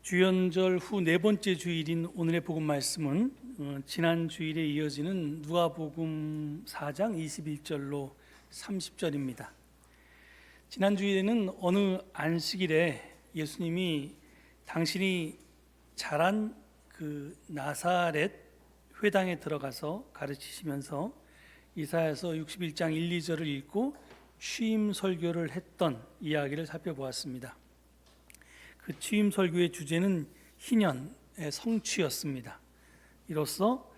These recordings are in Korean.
주연절 후 네 번째 주일인 오늘의 복음 말씀은 지난 주일에 이어지는 누가복음 4장 21절로 30절입니다. 지난 주일에는 어느 안식일에 예수님이 당신이 자란 그 나사렛 회당에 들어가서 가르치시면서 이사야서 61장 1, 2절을 읽고 취임 설교를 했던 이야기를 살펴보았습니다. 그 취임 설교의 주제는 희년의 성취였습니다. 이로써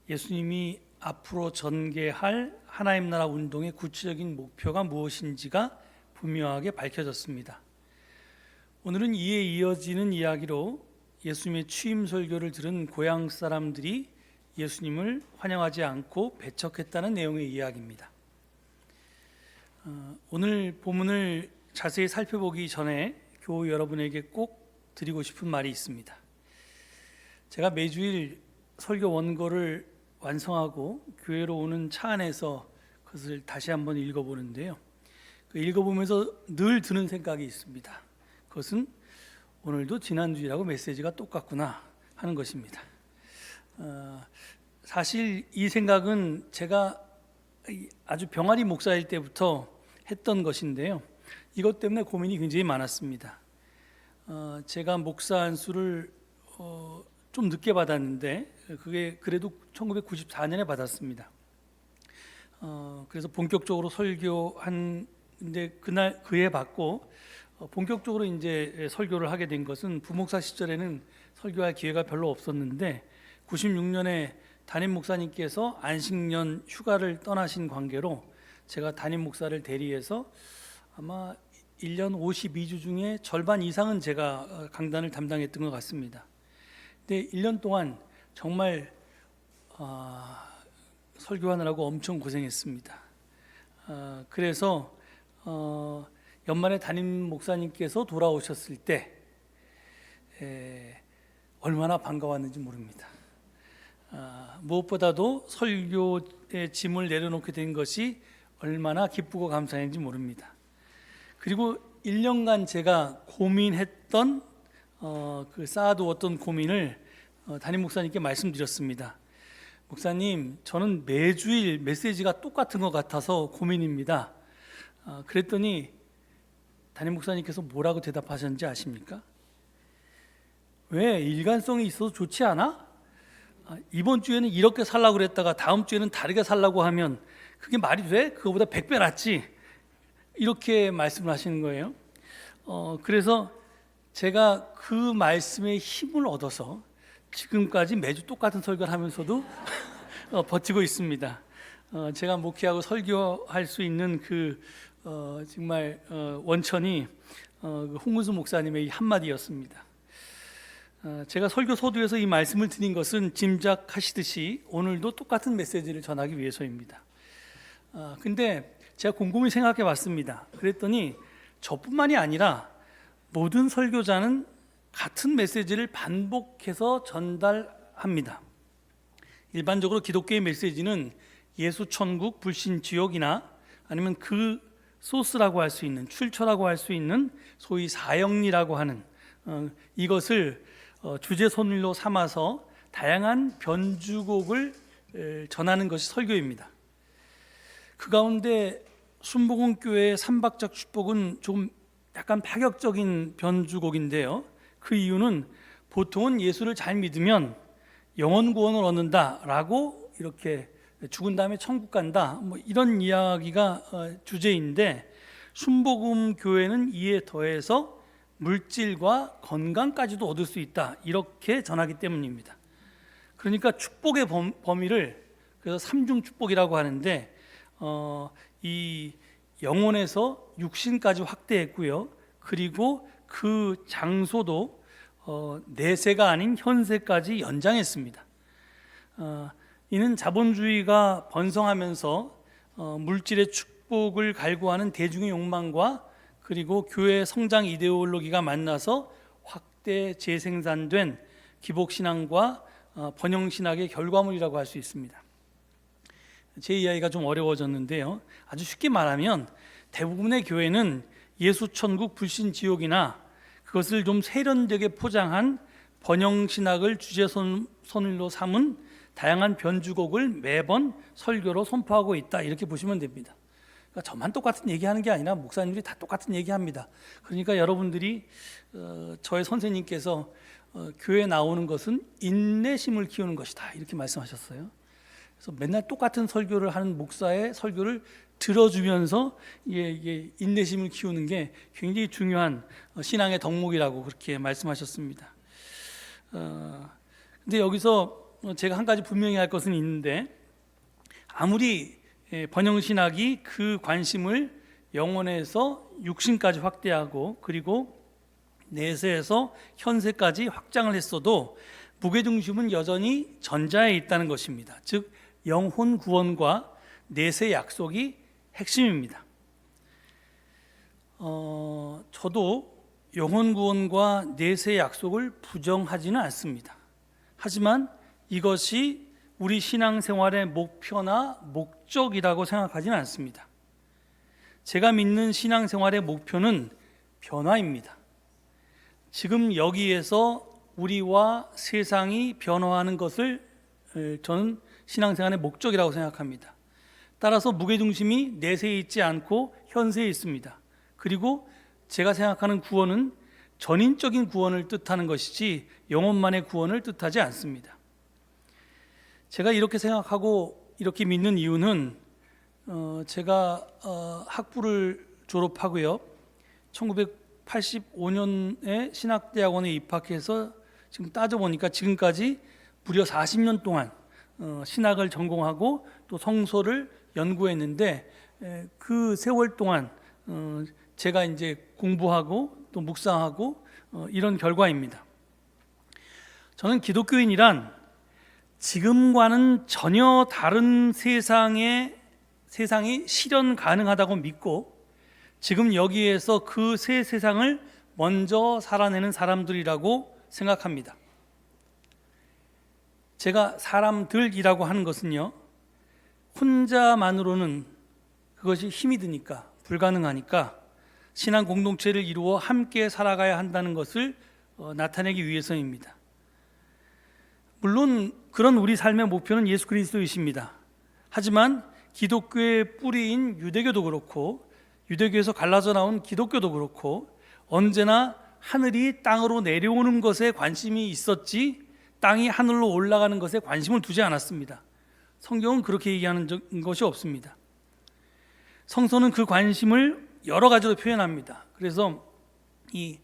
예수님이 앞으로 전개할 하나님 나라 운동의 구체적인 목표가 무엇인지가 분명하게 밝혀졌습니다. 오늘은 이에 이어지는 이야기로 예수님의 취임 설교를 들은 고향 사람들이 예수님을 환영하지 않고 배척했다는 내용의 이야기입니다. 오늘 본문을 자세히 살펴보기 전에 교우 여러분에게 꼭 드리고 싶은 말이 있습니다. 제가 매주일 설교 원고를 완성하고 교회로 오는 차 안에서 그것을 다시 한번 읽어보는데요. 읽어보면서 늘 드는 생각이 있습니다. 그것은 오늘도 지난주일하고 메시지가 똑같구나 하는 것입니다. 사실 이 생각은 제가 아주 병아리 목사일 때부터 했던 것인데요. 이것 때문에 고민이 굉장히 많았습니다. 제가 목사 안수를 좀 늦게 받았는데 그게 그래도 1994년에 받았습니다. 그래서 본격적으로 설교한데 그날 그해 받고 본격적으로 이제 설교를 하게 된 것은 부목사 시절에는 설교할 기회가 별로 없었는데 96년에 담임 목사님께서 안식년 휴가를 떠나신 관계로 제가 담임 목사를 대리해서 아마 1년 52주 중에 절반 이상은 제가 강단을 담당했던 것 같습니다. 근데 1년 동안 정말 설교하느라고 엄청 고생했습니다. 그래서 연말에 담임 목사님께서 돌아오셨을 때 얼마나 반가웠는지 모릅니다. 무엇보다도 설교의 짐을 내려놓게 된 것이 얼마나 기쁘고 감사했는지 모릅니다. 그리고 1년간 제가 고민했던 그 쌓아두었던 고민을 담임 목사님께 말씀드렸습니다. 목사님, 저는 매주일 메시지가 똑같은 것 같아서 고민입니다. 그랬더니 담임 목사님께서 뭐라고 대답하셨는지 아십니까? 왜? 일관성이 있어서 좋지 않아? 이번 주에는 이렇게 살라고 그랬다가 다음 주에는 다르게 살라고 하면 그게 말이 돼? 그거보다 100배 낫지. 이렇게 말씀을 하시는 거예요. 그래서 제가 그 말씀에 힘을 얻어서 지금까지 매주 똑같은 설교를 하면서도 버티고 있습니다. 제가 목회하고 설교할 수 있는 그 정말 원천이 홍은수 목사님의 한마디였습니다. 제가 설교 서두에서 이 말씀을 드린 것은 짐작하시듯이 오늘도 똑같은 메시지를 전하기 위해서입니다. 근데 제가 곰곰이 생각해 봤습니다. 그랬더니 저뿐만이 아니라 모든 설교자는 같은 메시지를 반복해서 전달합니다. 일반적으로 기독교의 메시지는 예수 천국, 불신 지옥이나 아니면 그 소스라고 할 수 있는, 출처라고 할 수 있는 소위 사형리라고 하는 이것을 주제 선율로 삼아서 다양한 변주곡을 전하는 것이 설교입니다. 그 가운데 순복음교회의 삼박작 축복은 좀 약간 파격적인 변주곡인데요. 그 이유는 보통은 예수를 잘 믿으면 영원 구원을 얻는다라고 이렇게 죽은 다음에 천국 간다 뭐 이런 이야기가 주제인데 순복음교회는 이에 더해서 물질과 건강까지도 얻을 수 있다 이렇게 전하기 때문입니다. 그러니까 축복의 범위를 그래서 삼중 축복이라고 하는데 이 영혼에서 육신까지 확대했고요. 그리고 그 장소도 내세가 아닌 현세까지 연장했습니다. 이는 자본주의가 번성하면서 물질의 축복을 갈구하는 대중의 욕망과 그리고 교회의 성장 이데올로기가 만나서 확대 재생산된 기복신앙과 번영신학의 결과물이라고 할 수 있습니다. 제 이야기가 좀 어려워졌는데요. 아주 쉽게 말하면 대부분의 교회는 예수 천국, 불신 지옥이나 그것을 좀 세련되게 포장한 번영신학을 주제선율로 삼은 다양한 변주곡을 매번 설교로 선포하고 있다, 이렇게 보시면 됩니다. 그러니까 저만 똑같은 얘기하는 게 아니라 목사님들이 다 똑같은 얘기합니다. 그러니까 여러분들이 저의 선생님께서 교회에 나오는 것은 인내심을 키우는 것이다, 이렇게 말씀하셨어요. 그래서 맨날 똑같은 설교를 하는 목사의 설교를 들어주면서 이게 인내심을 키우는 게 굉장히 중요한 신앙의 덕목이라고 그렇게 말씀하셨습니다. 근데 여기서 제가 한 가지 분명히 할 것은 있는데, 아무리 번영신학이 그 관심을 영혼에서 육신까지 확대하고 그리고 내세에서 현세까지 확장을 했어도 무게중심은 여전히 전자에 있다는 것입니다. 즉 영혼 구원과 내세 약속이 핵심입니다. 저도 영혼 구원과 내세 약속을 부정하지는 않습니다. 하지만 이것이 우리 신앙생활의 목표나 목적이라고 생각하지는 않습니다. 제가 믿는 신앙생활의 목표는 변화입니다. 지금 여기에서 우리와 세상이 변화하는 것을 저는 신앙생활의 목적이라고 생각합니다. 따라서 무게중심이 내세에 있지 않고 현세에 있습니다. 그리고 제가 생각하는 구원은 전인적인 구원을 뜻하는 것이지 영혼만의 구원을 뜻하지 않습니다. 제가 이렇게 생각하고 이렇게 믿는 이유는 제가 학부를 졸업하고요, 1985년에 신학대학원에 입학해서 지금 따져보니까 지금까지 무려 40년 동안 신학을 전공하고 또 성서를 연구했는데, 그 세월 동안 제가 이제 공부하고 또 묵상하고 이런 결과입니다. 저는 기독교인이란 지금과는 전혀 다른 세상이 실현 가능하다고 믿고 지금 여기에서 그 새 세상을 먼저 살아내는 사람들이라고 생각합니다. 제가 사람들이라고 하는 것은요, 혼자만으로는 그것이 힘이 드니까 불가능하니까 신앙 공동체를 이루어 함께 살아가야 한다는 것을 나타내기 위해서입니다. 물론 그런 우리 삶의 목표는 예수 그리스도이십니다. 하지만 기독교의 뿌리인 유대교도 그렇고 유대교에서 갈라져 나온 기독교도 그렇고 언제나 하늘이 땅으로 내려오는 것에 관심이 있었지 땅이 하늘로 올라가는 것에 관심을 두지 않았습니다. 성경은 그렇게 얘기하는 것이 없습니다. 성서는 그 관심을 여러 가지로 표현합니다. 그래서 이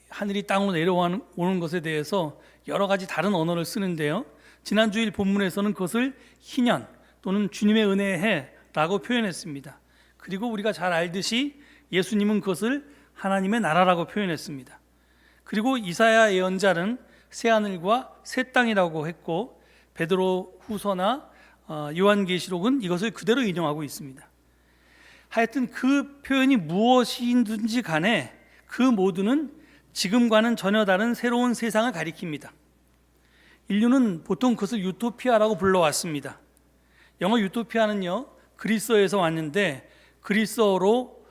하늘이 땅으로 내려오는 것에 대해서 여러 가지 다른 언어를 쓰는데요, 지난주일 본문에서는 그것을 희년 또는 주님의 은혜의 해라고 표현했습니다. 그리고 우리가 잘 알듯이 예수님은 그것을 하나님의 나라라고 표현했습니다. 그리고 이사야 예언자는 새하늘과 새 땅이라고 했고, 베드로 후서나 요한계시록은 이것을 그대로 인용하고 있습니다. 하여튼 그 표현이 무엇이든지 간에 그 모두는 지금과는 전혀 다른 새로운 세상을 가리킵니다. 인류는 보통 그것을 유토피아라고 불러왔습니다. 영어 유토피아는요, 그리스어에서 왔는데 그리스어로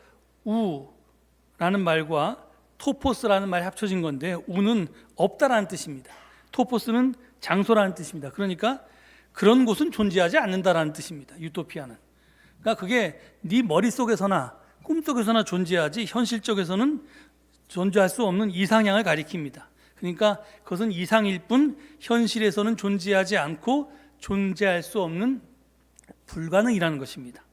우라는 말과 토포스라는 말이 합쳐진 건데, 우는 없다라는 뜻입니다. 토포스는 장소라는 뜻입니다. 그러니까 그런 곳은 존재하지 않는다라는 뜻입니다. 유토피아는. 그러니까 그게 네 머릿속에서나 꿈속에서나 존재하지 현실적에서는 존재할 수 없는 이상향을 가리킵니다. 그러니까 그것은 이상일 뿐 현실에서는 존재하지 않고 존재할 수 없는 불가능이라는 것입니다.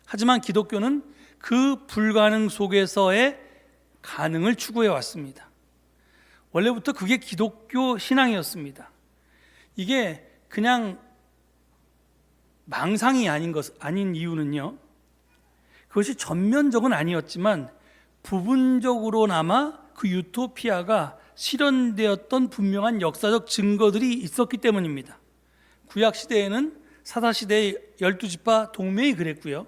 하지만 기독교는 그 불가능 속에서의 가능을 추구해 왔습니다. 원래부터 그게 기독교 신앙이었습니다. 이게 그냥 망상이 아닌 이유는요, 그것이 전면적은 아니었지만 부분적으로나마 그 유토피아가 실현되었던 분명한 역사적 증거들이 있었기 때문입니다. 구약시대에는 사사시대의 12지파 동맹이 그랬고요,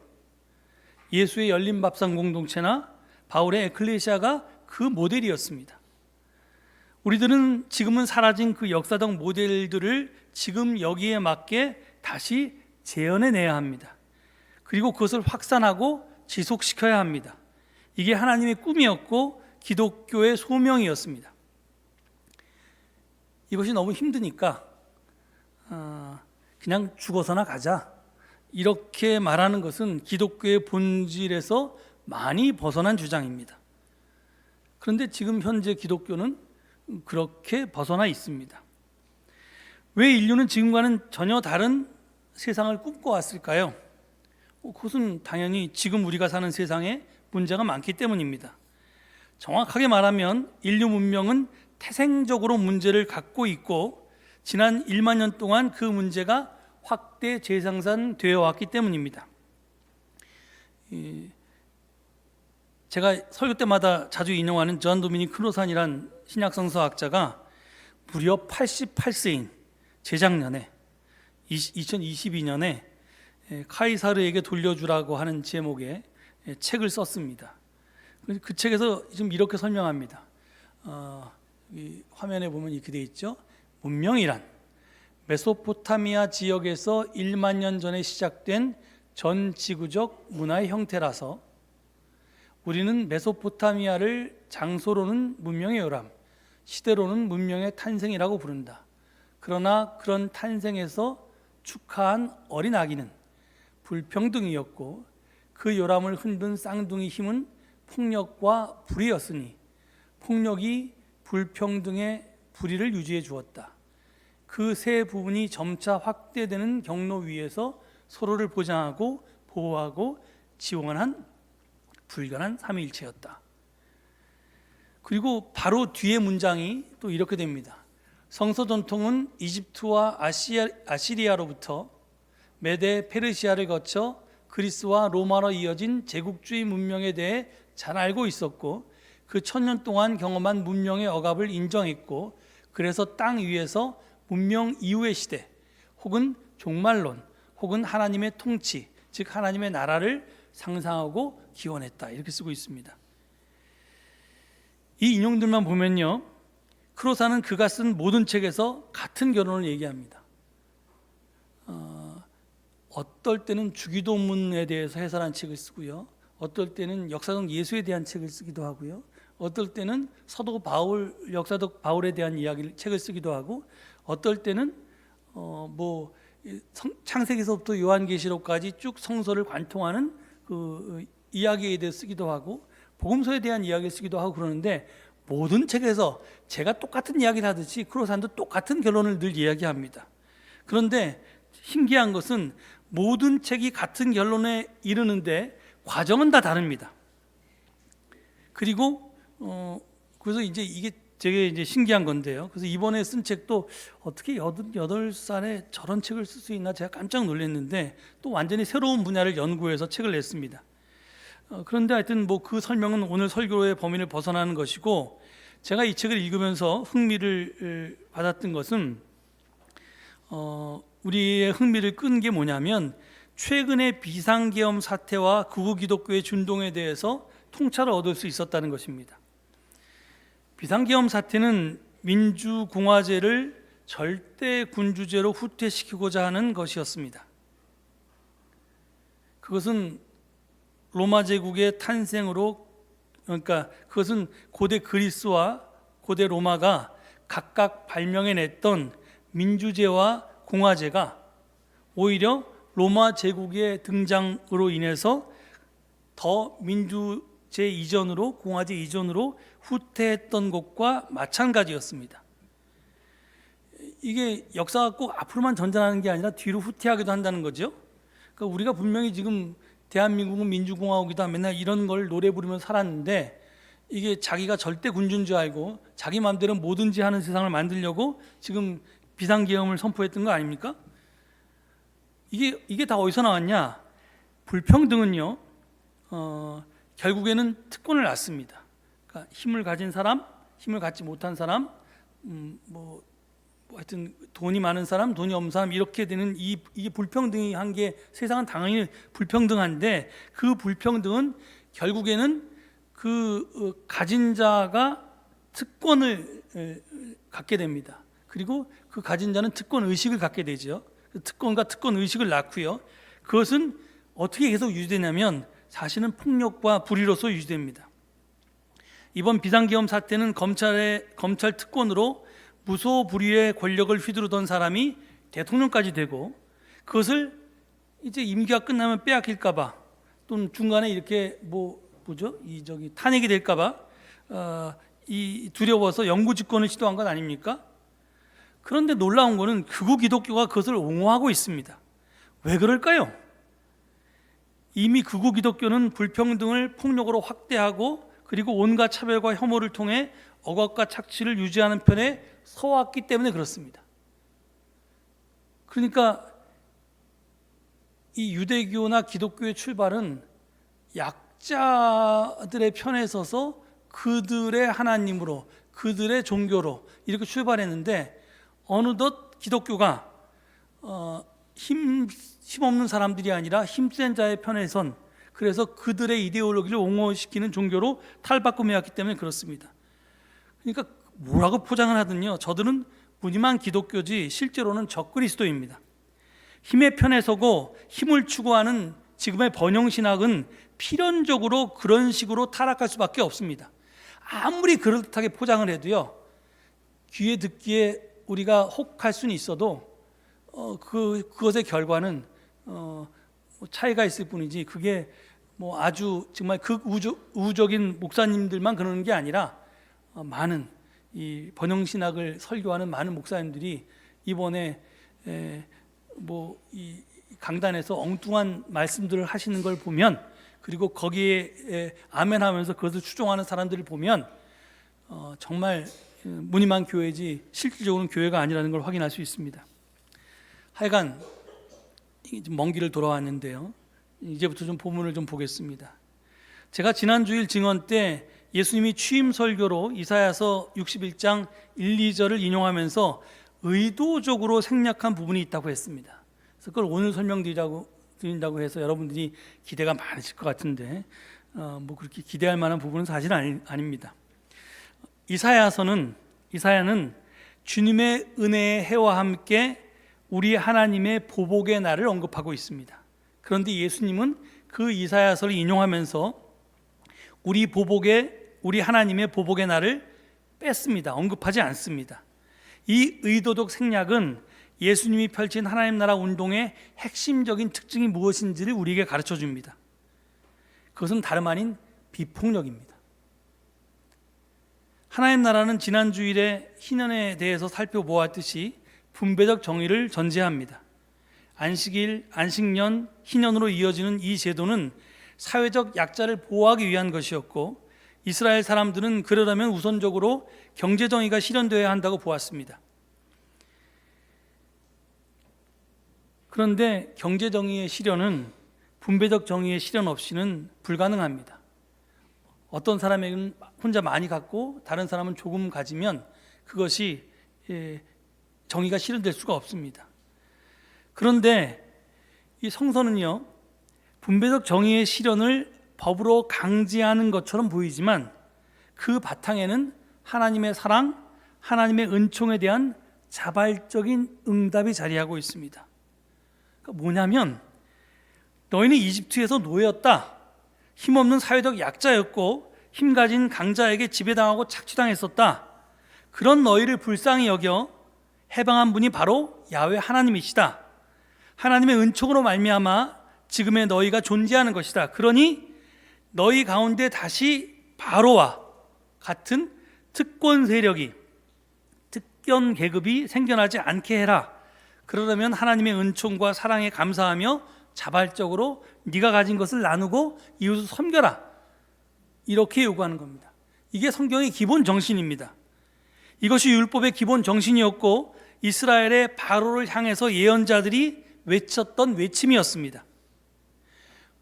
예수의 열린 밥상 공동체나 바울의 에클레시아가 그 모델이었습니다. 우리들은 지금은 사라진 그 역사적 모델들을 지금 여기에 맞게 다시 재현해내야 합니다. 그리고 그것을 확산하고 지속시켜야 합니다. 이게 하나님의 꿈이었고 기독교의 소명이었습니다. 이것이 너무 힘드니까 그냥 죽어서나 가자, 이렇게 말하는 것은 기독교의 본질에서 많이 벗어난 주장입니다. 그런데 지금 현재 기독교는 그렇게 벗어나 있습니다. 왜 인류는 지금과는 전혀 다른 세상을 꿈꿔왔을까요? 그것은 당연히 지금 우리가 사는 세상에 문제가 많기 때문입니다. 정확하게 말하면 인류 문명은 태생적으로 문제를 갖고 있고 지난 1만 년 동안 그 문제가 확대 재생산되어 왔기 때문입니다. 제가 설교 때마다 자주 인용하는 존 도미닉 크로산이란 신약성서학자가 무려 88세인 재작년에 2022년에 카이사르에게 돌려주라고 하는 제목의 책을 썼습니다. 그 책에서 지금 이렇게 설명합니다. 이 화면에 보면 이렇게 되어 있죠. 문명이란 메소포타미아 지역에서 1만 년 전에 시작된 전 지구적 문화의 형태라서 우리는 메소포타미아를 장소로는 문명의 요람, 시대로는 문명의 탄생이라고 부른다. 그러나 그런 탄생에서 축하한 어린 아기는 불평등이었고 그 요람을 흔든 쌍둥이 힘은 폭력과 불의였으니 폭력이 불평등의 불의를 유지해 주었다. 그 세 부분이 점차 확대되는 경로 위에서 서로를 보장하고 보호하고 지원한 불변한 삼위일체였다. 그리고 바로 뒤에 문장이 또 이렇게 됩니다. 성서 전통은 이집트와 아시리아로부터 메데 페르시아를 거쳐 그리스와 로마로 이어진 제국주의 문명에 대해 잘 알고 있었고 그 1000년 동안 경험한 문명의 억압을 인정했고 그래서 땅 위에서 문명 이후의 시대 혹은 종말론 혹은 하나님의 통치 즉 하나님의 나라를 상상하고 기원했다, 이렇게 쓰고 있습니다. 이 인용들만 보면요, 크로사는 그가 쓴 모든 책에서 같은 결론을 얘기합니다. 어떨 때는 주기도문에 대해서 해설한 책을 쓰고요, 어떨 때는 역사적 예수에 대한 책을 쓰기도 하고요, 어떨 때는 사도 바울, 역사적 바울에 대한 책을 쓰기도 하고, 어떨 때는 창세기서부터 요한계시록까지 쭉 성서를 관통하는 그 이야기에 대해 쓰기도 하고, 복음서에 대한 이야기를 쓰기도 하고 그러는데, 모든 책에서 제가 똑같은 이야기를 하듯이 크로산도 똑같은 결론을 늘 이야기합니다. 그런데 신기한 것은 모든 책이 같은 결론에 이르는데 과정은 다 다릅니다. 그리고 그래서 이게 되게 신기한 건데요. 그래서 이번에 쓴 책도 어떻게 88살에 저런 책을 쓸 수 있나 제가 깜짝 놀랐는데 또 완전히 새로운 분야를 연구해서 책을 냈습니다. 그런데 하여튼 그 설명은 오늘 설교의 범위를 벗어나는 것이고, 제가 이 책을 읽으면서 흥미를 받았던 것은 우리의 흥미를 끈 게 뭐냐면 최근의 비상계엄 사태와 극우 기독교의 준동에 대해서 통찰을 얻을 수 있었다는 것입니다. 비상계엄 사태는 민주공화제를 절대 군주제로 후퇴시키고자 하는 것이었습니다. 그것은 로마 제국의 탄생으로, 그러니까 그것은 고대 그리스와 고대 로마가 각각 발명해냈던 민주제와 공화제가 오히려 로마 제국의 등장으로 인해서 더 민주제 이전으로, 공화제 이전으로 후퇴했던 것과 마찬가지였습니다. 이게 역사가 꼭 앞으로만 전진하는 게 아니라 뒤로 후퇴하기도 한다는 거죠. 그러니까 우리가 분명히 지금 대한민국은 민주공화국이다 맨날 이런 걸 노래 부르면서 살았는데, 이게 자기가 절대 군주인 줄 알고 자기 마음대로 뭐든지 하는 세상을 만들려고 지금 비상계엄을 선포했던 거 아닙니까? 이게 다 어디서 나왔냐? 불평등은요, 결국에는 특권을 낳습니다. 그러니까 힘을 가진 사람, 힘을 갖지 못한 사람, 하여튼 돈이 많은 사람, 돈이 없는 사람, 이렇게 되는 이게 불평등이 한 게, 세상은 당연히 불평등한데 그 불평등은 결국에는 그 가진 자가 특권을 갖게 됩니다. 그리고 그 가진 자는 특권 의식을 갖게 되죠. 특권과 특권 의식을 낳고요. 그것은 어떻게 계속 유지되냐면 사실은 폭력과 불의로서 유지됩니다. 이번 비상계엄 사태는 검찰 특권으로 무소불위의 권력을 휘두르던 사람이 대통령까지 되고, 그것을 이제 임기가 끝나면 빼앗길까봐, 또는 중간에 이렇게 탄핵이 될까봐 이 두려워서 영구집권을 시도한 것 아닙니까? 그런데 놀라운 것은 극우 기독교가 그것을 옹호하고 있습니다. 왜 그럴까요? 이미 극우 기독교는 불평등을 폭력으로 확대하고, 그리고 온갖 차별과 혐오를 통해 억압과 착취를 유지하는 편에 서왔기 때문에 그렇습니다. 그러니까 이 유대교나 기독교의 출발은 약자들의 편에 서서 그들의 하나님으로, 그들의 종교로 이렇게 출발했는데, 어느덧 기독교가 힘없는 사람들이 아니라 힘센 자의 편에 선, 그래서 그들의 이데올로기를 옹호시키는 종교로 탈바꿈해왔기 때문에 그렇습니다. 그러니까 뭐라고 포장을 하든요, 저들은 무늬만 기독교지 실제로는 적그리스도입니다. 힘의 편에 서고 힘을 추구하는 지금의 번영신학은 필연적으로 그런 식으로 타락할 수밖에 없습니다. 아무리 그럴듯하게 포장을 해도요, 귀에 듣기에 우리가 혹할 수는 있어도 그것의 결과는 차이가 있을 뿐이지, 그게 아주 정말 극우적인 목사님들만 그러는 게 아니라 많은 이 번영신학을 설교하는 많은 목사님들이 이번에 이 강단에서 엉뚱한 말씀들을 하시는 걸 보면, 그리고 거기에 아멘하면서 그것을 추종하는 사람들을 보면 정말 무늬만 교회지 실질적으로는 교회가 아니라는 걸 확인할 수 있습니다. 하여간 먼 길을 돌아왔는데요, 이제부터 좀 본문을 좀 보겠습니다. 제가 지난 주일 증언 때 예수님이 취임 설교로 이사야서 61장 1, 2절을 인용하면서 의도적으로 생략한 부분이 있다고 했습니다. 그래서 그걸 오늘 설명드린다고 해서 여러분들이 기대가 많으실 것 같은데 그렇게 기대할 만한 부분은 사실 아닙니다. 이사야는 주님의 은혜의 해와 함께 우리 하나님의 보복의 날을 언급하고 있습니다. 그런데 예수님은 그 이사야서를 인용하면서 우리 하나님의 보복의 날을 뺐습니다. 언급하지 않습니다. 이 의도적 생략은 예수님이 펼친 하나님 나라 운동의 핵심적인 특징이 무엇인지를 우리에게 가르쳐 줍니다. 그것은 다름 아닌 비폭력입니다. 하나님 나라는 지난 주일에 희년에 대해서 살펴보았듯이 분배적 정의를 전제합니다. 안식일, 안식년, 희년으로 이어지는 이 제도는 사회적 약자를 보호하기 위한 것이었고, 이스라엘 사람들은 그러려면 우선적으로 경제 정의가 실현되어야 한다고 보았습니다. 그런데 경제 정의의 실현은 분배적 정의의 실현 없이는 불가능합니다. 어떤 사람에게는 혼자 많이 갖고 다른 사람은 조금 가지면 그것이 정의가 실현될 수가 없습니다. 그런데 이 성서는요, 분배적 정의의 실현을 법으로 강제하는 것처럼 보이지만 그 바탕에는 하나님의 사랑, 하나님의 은총에 대한 자발적인 응답이 자리하고 있습니다. 그러니까 뭐냐면, 너희는 이집트에서 노예였다, 힘없는 사회적 약자였고 힘 가진 강자에게 지배당하고 착취당했었다. 그런 너희를 불쌍히 여겨 해방한 분이 바로 야훼 하나님이시다. 하나님의 은총으로 말미암아 지금의 너희가 존재하는 것이다. 그러니 너희 가운데 다시 바로와 같은 특권 세력이, 특권 계급이 생겨나지 않게 해라. 그러려면 하나님의 은총과 사랑에 감사하며 자발적으로 네가 가진 것을 나누고 이웃을 섬겨라. 이렇게 요구하는 겁니다. 이게 성경의 기본 정신입니다. 이것이 율법의 기본 정신이었고 이스라엘의 바로를 향해서 예언자들이 외쳤던 외침이었습니다.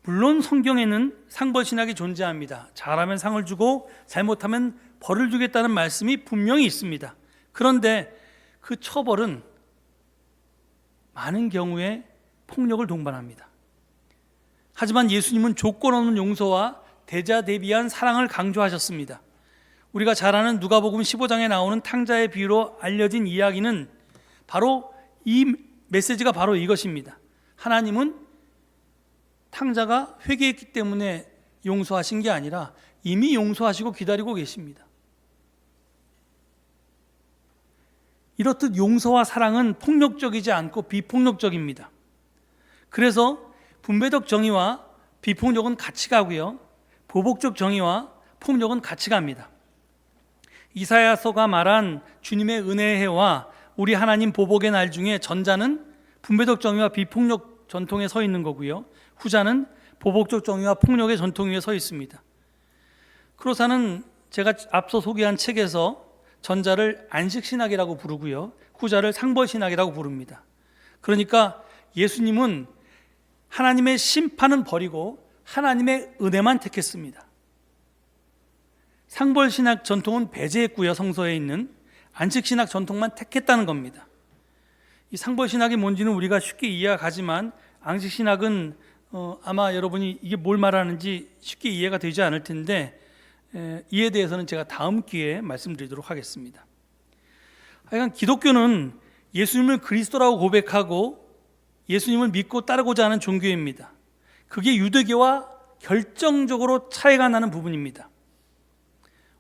물론 성경에는 상벌신학이 존재합니다. 잘하면 상을 주고 잘못하면 벌을 주겠다는 말씀이 분명히 있습니다. 그런데 그 처벌은 많은 경우에 폭력을 동반합니다. 하지만 예수님은 조건 없는 용서와 대자대비한 사랑을 강조하셨습니다. 우리가 잘 아는 누가복음 15장에 나오는 탕자의 비유로 알려진 이야기는 바로 이 메시지가 바로 이것입니다. 하나님은 탕자가 회개했기 때문에 용서하신 게 아니라 이미 용서하시고 기다리고 계십니다. 이렇듯 용서와 사랑은 폭력적이지 않고 비폭력적입니다. 그래서 분배적 정의와 비폭력은 같이 가고요, 보복적 정의와 폭력은 같이 갑니다. 이사야서가 말한 주님의 은혜의 해와 우리 하나님 보복의 날 중에 전자는 분배적 정의와 비폭력 전통에 서 있는 거고요, 후자는 보복적 정의와 폭력의 전통 위에 서 있습니다. 크로사는 제가 앞서 소개한 책에서 전자를 안식신학이라고 부르고요, 후자를 상벌신학이라고 부릅니다. 그러니까 예수님은 하나님의 심판은 버리고 하나님의 은혜만 택했습니다. 상벌신학 전통은 배제했고요, 성서에 있는 안식신학 전통만 택했다는 겁니다. 이 상벌신학이 뭔지는 우리가 쉽게 이해가 가지만 안식신학은 아마 여러분이 이게 뭘 말하는지 쉽게 이해가 되지 않을 텐데, 이에 대해서는 제가 다음 기회에 말씀드리도록 하겠습니다. 하여간 기독교는 예수님을 그리스도라고 고백하고 예수님을 믿고 따르고자 하는 종교입니다. 그게 유대교와 결정적으로 차이가 나는 부분입니다.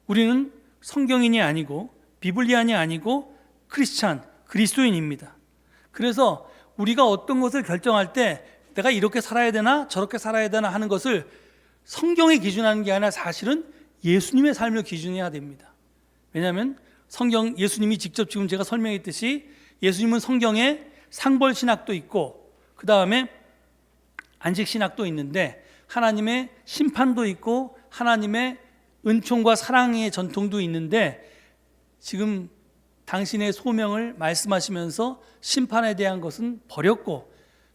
우리는 성경인이 아니고 비블리안이 아니고 크리스찬, 그리스도인입니다. 그래서 우리가 어떤 것을 결정할 때 내가 이렇게 살아야 되나 저렇게 살아야 되나 하는 것을 성경에 기준하는 게 아니라 사실은 예수님의 삶을 기준해야 됩니다. 왜냐하면 예수님이 직접 지금 제가 설명했듯이 예수님은 성경에 상벌신학도 있고 그 다음에 안식신학도 있는데 하나님의 심판도 있고 하나님의 은총과 사랑의 전통도 있는데, 지금 당신의 소명을 말씀하시면서 심판에 대한 것은 버렸고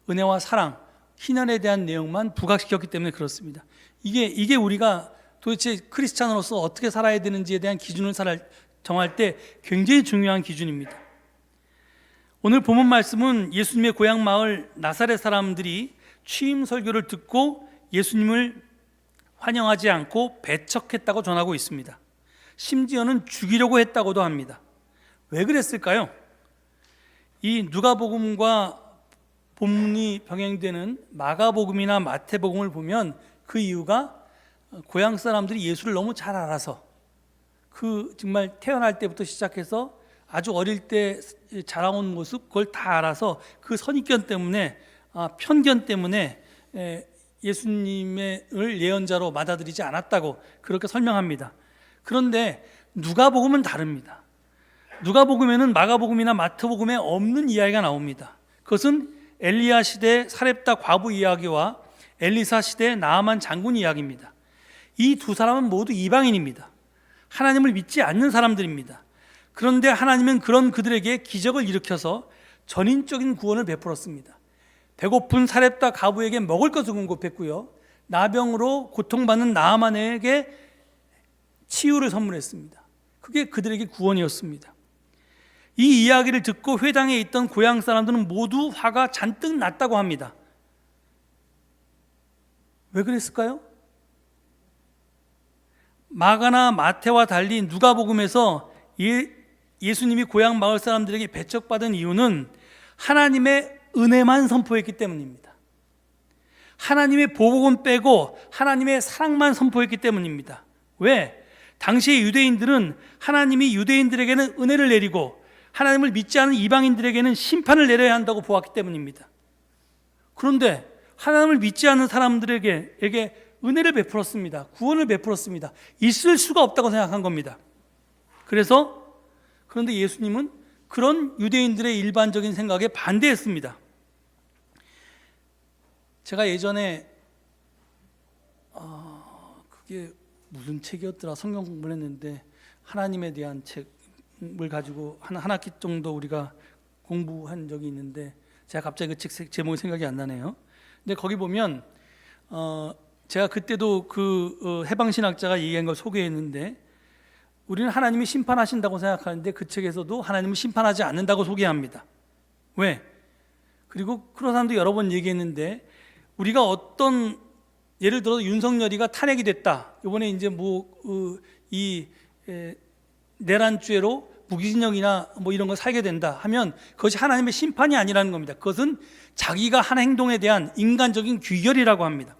은혜와 사랑, 희년에 대한 내용만 부각시켰기 때문에 그렇습니다. 이게 우리가 도대체 크리스찬으로서 어떻게 살아야 되는지에 대한 기준을 정할 때 굉장히 중요한 기준입니다. 오늘 본문 말씀은 예수님의 고향 마을 나사렛 사람들이 취임 설교를 듣고 예수님을 환영하지 않고 배척했다고 전하고 있습니다. 심지어는 죽이려고 했다고도 합니다. 왜 그랬을까요? 이 누가복음과 본문이 병행되는 마가복음이나 마태복음을 보면 그 이유가 고향 사람들이 예수를 너무 잘 알아서, 정말 태어날 때부터 시작해서 아주 어릴 때 자라온 모습 그걸 다 알아서 그 선입견 때문에, 편견 때문에 예수님을 예언자로 받아들이지 않았다고 그렇게 설명합니다. 그런데 누가복음은 다릅니다. 누가복음에는 마가복음이나 마태복음에 없는 이야기가 나옵니다. 그것은 엘리야 시대 사렙다 과부 이야기와 엘리사 시대 나아만 장군 이야기입니다. 이 두 사람은 모두 이방인입니다. 하나님을 믿지 않는 사람들입니다. 그런데 하나님은 그런 그들에게 기적을 일으켜서 전인적인 구원을 베풀었습니다. 배고픈 사렙다 과부에게 먹을 것을 공급했고요, 나병으로 고통받는 나아만에게 치유를 선물했습니다. 그게 그들에게 구원이었습니다. 이 이야기를 듣고 회당에 있던 고향 사람들은 모두 화가 잔뜩 났다고 합니다. 왜 그랬을까요? 마가나 마태와 달리 누가복음에서 예수님이 고향 마을 사람들에게 배척받은 이유는 하나님의 은혜만 선포했기 때문입니다. 하나님의 보복은 빼고 하나님의 사랑만 선포했기 때문입니다. 왜? 당시의 유대인들은 하나님이 유대인들에게는 은혜를 내리고 하나님을 믿지 않은 이방인들에게는 심판을 내려야 한다고 보았기 때문입니다. 그런데 하나님을 믿지 않는 사람들에게 은혜를 베풀었습니다. 구원을 베풀었습니다. 있을 수가 없다고 생각한 겁니다. 그런데 예수님은 그런 유대인들의 일반적인 생각에 반대했습니다. 제가 예전에 그게 무슨 책이었더라, 성경 공부를 했는데 하나님에 대한 책을 가지고 한 학기 정도 우리가 공부한 적이 있는데 제가 갑자기 그 책 제목이 생각이 안 나네요. 근데 거기 보면 제가 그때도 해방신학자가 얘기한 걸 소개했는데, 우리는 하나님이 심판하신다고 생각하는데 그 책에서도 하나님은 심판하지 않는다고 소개합니다. 왜? 그리고 그런 사람도 여러 번 얘기했는데, 우리가 예를 들어 윤석열이가 탄핵이 됐다, 이번에 이제 내란죄로 무기징역이나 이런 거 살게 된다 하면 그것이 하나님의 심판이 아니라는 겁니다. 그것은 자기가 한 행동에 대한 인간적인 귀결이라고 합니다.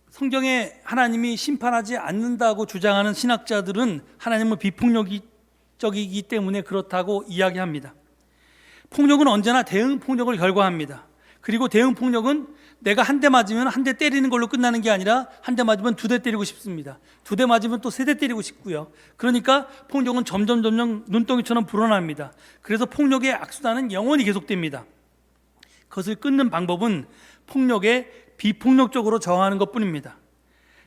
성경에 하나님이 심판하지 않는다고 주장하는 신학자들은 하나님은 적이기 때문에 그렇다고 이야기합니다. 폭력은 언제나 대응 폭력을 결과합니다. 그리고 대응 폭력은 내가 한 대 맞으면 한 대 때리는 걸로 끝나는 게 아니라 한 대 맞으면 두 대 때리고 싶습니다. 두 대 맞으면 또 세 대 때리고 싶고요. 그러니까 폭력은 점점 눈덩이처럼 불어납니다. 그래서 폭력의 악순환은 영원히 계속됩니다. 그것을 끊는 방법은 폭력에 비폭력적으로 저항하는 것뿐입니다.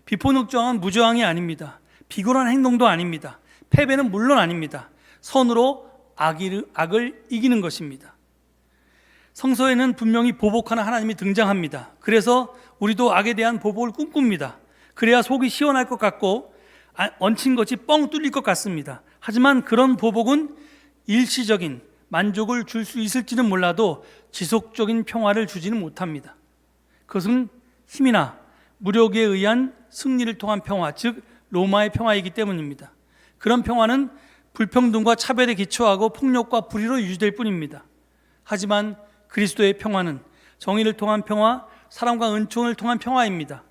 비폭력 저항은 무저항이 아닙니다. 비굴한 행동도 아닙니다. 패배는 물론 아닙니다. 선으로 악을 이기는 것입니다. 성서에는 분명히 보복하는 하나님이 등장합니다. 그래서 우리도 악에 대한 보복을 꿈꿉니다. 그래야 속이 시원할 것 같고 얹힌 것이 뻥 뚫릴 것 같습니다. 하지만 그런 보복은 일시적인 만족을 줄 수 있을지는 몰라도 지속적인 평화를 주지는 못합니다. 그것은 힘이나 무력에 의한 승리를 통한 평화, 즉 로마의 평화이기 때문입니다. 그런 평화는 불평등과 차별에 기초하고 폭력과 불의로 유지될 뿐입니다. 하지만 그리스도의 평화는 정의를 통한 평화, 사랑과 은총을 통한 평화입니다.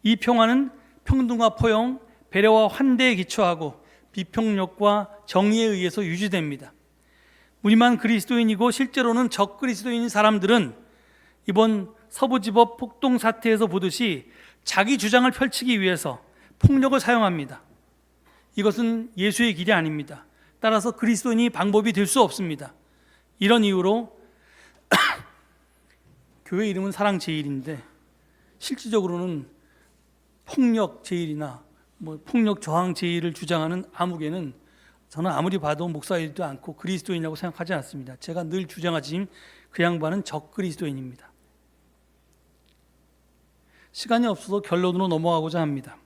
이 평화는 평등과 포용, 배려와 환대에 기초하고 비폭력과 정의에 의해서 유지됩니다. 우리만 그리스도인이고 실제로는 적 그리스도인인 사람들은 이번 서부지법 폭동 사태에서 보듯이 자기 주장을 펼치기 위해서 폭력을 사용합니다. 이것은 예수의 길이 아닙니다. 따라서 그리스도인이 방법이 될 수 없습니다. 이런 이유로 교회 이름은 사랑제일인데 실질적으로는 폭력 제일이나 폭력 저항 제일을 주장하는 아무개는 저는 아무리 봐도 목사이지도 않고 그리스도인이라고 생각하지 않습니다. 제가 늘 주장하지만 그 양반은 적 그리스도인입니다. 시간이 없어서 결론으로 넘어가고자 합니다.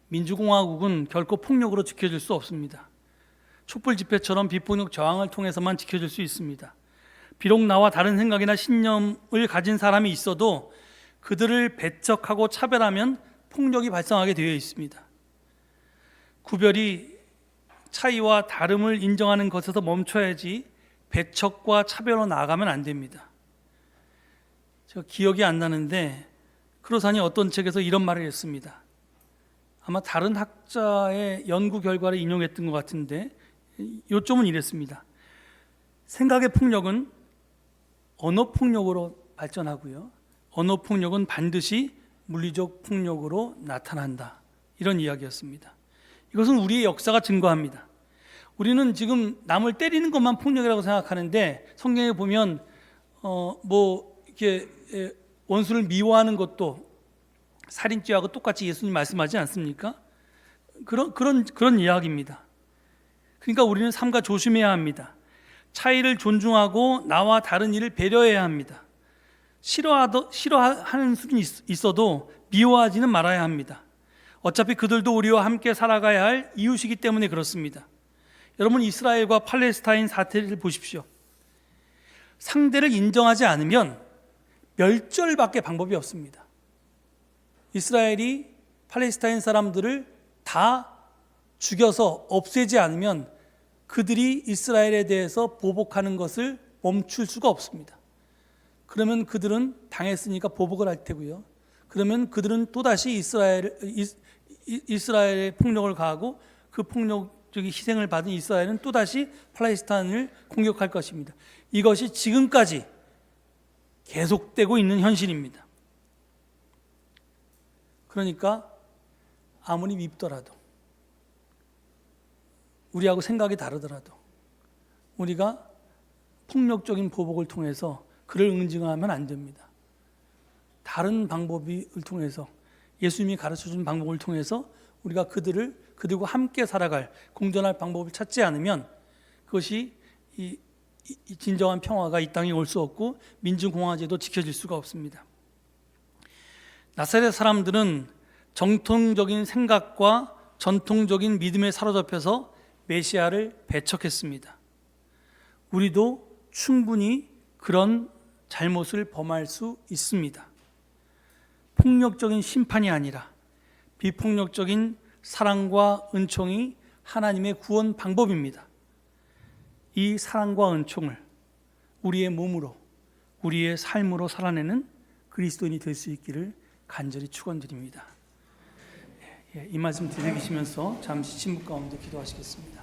민주공화국은 결코 폭력으로 지켜질 수 없습니다. 촛불 집회처럼 비폭력 저항을 통해서만 지켜질 수 있습니다. 비록 나와 다른 생각이나 신념을 가진 사람이 있어도 그들을 배척하고 차별하면 폭력이 발생하게 되어 있습니다. 구별이 차이와 다름을 인정하는 것에서 멈춰야지 배척과 차별로 나아가면 안 됩니다. 제가 기억이 안 나는데 크로산이 어떤 책에서 이런 말을 했습니다. 아마 다른 학자의 연구 결과를 인용했던 것 같은데 요점은 이랬습니다. 생각의 폭력은 언어 폭력으로 발전하고요. 언어 폭력은 반드시 물리적 폭력으로 나타난다. 이런 이야기였습니다. 이것은 우리의 역사가 증거합니다. 우리는 지금 남을 때리는 것만 폭력이라고 생각하는데 성경에 보면 이렇게 원수를 미워하는 것도 살인죄하고 똑같이 예수님 말씀하지 않습니까? 그런 이야기입니다. 그러니까 우리는 삼가 조심해야 합니다. 차이를 존중하고 나와 다른 이를 배려해야 합니다. 싫어하는 수는 있어도 미워하지는 말아야 합니다. 어차피 그들도 우리와 함께 살아가야 할 이웃이기 때문에 그렇습니다. 여러분, 이스라엘과 팔레스타인 사태를 보십시오. 상대를 인정하지 않으면 멸절밖에 방법이 없습니다. 이스라엘이 팔레스타인 사람들을 다 죽여서 없애지 않으면 그들이 이스라엘에 대해서 보복하는 것을 멈출 수가 없습니다. 그러면 그들은 당했으니까 보복을 할 테고요. 그러면 그들은 또다시 이스라엘의 폭력을 가하고 그 폭력적인 희생을 받은 이스라엘은 또다시 팔레스타인을 공격할 것입니다. 이것이 지금까지 계속되고 있는 현실입니다. 그러니까 아무리 밉더라도 우리하고 생각이 다르더라도 우리가 폭력적인 보복을 통해서 그를 응징하면 안 됩니다. 다른 방법을 통해서 예수님이 가르쳐준 방법을 통해서 우리가 그들과 함께 살아갈 공존할 방법을 찾지 않으면 그것이 이 진정한 평화가 이 땅에 올 수 없고 민주공화제도 지켜질 수가 없습니다. 나사렛 사람들은 정통적인 생각과 전통적인 믿음에 사로잡혀서 메시아를 배척했습니다. 우리도 충분히 그런 잘못을 범할 수 있습니다. 폭력적인 심판이 아니라 비폭력적인 사랑과 은총이 하나님의 구원 방법입니다. 이 사랑과 은총을 우리의 몸으로, 우리의 삶으로 살아내는 그리스도인이 될 수 있기를 간절히 축원드립니다. 이 말씀 들으시면서 잠시 침묵 가운데 기도하시겠습니다.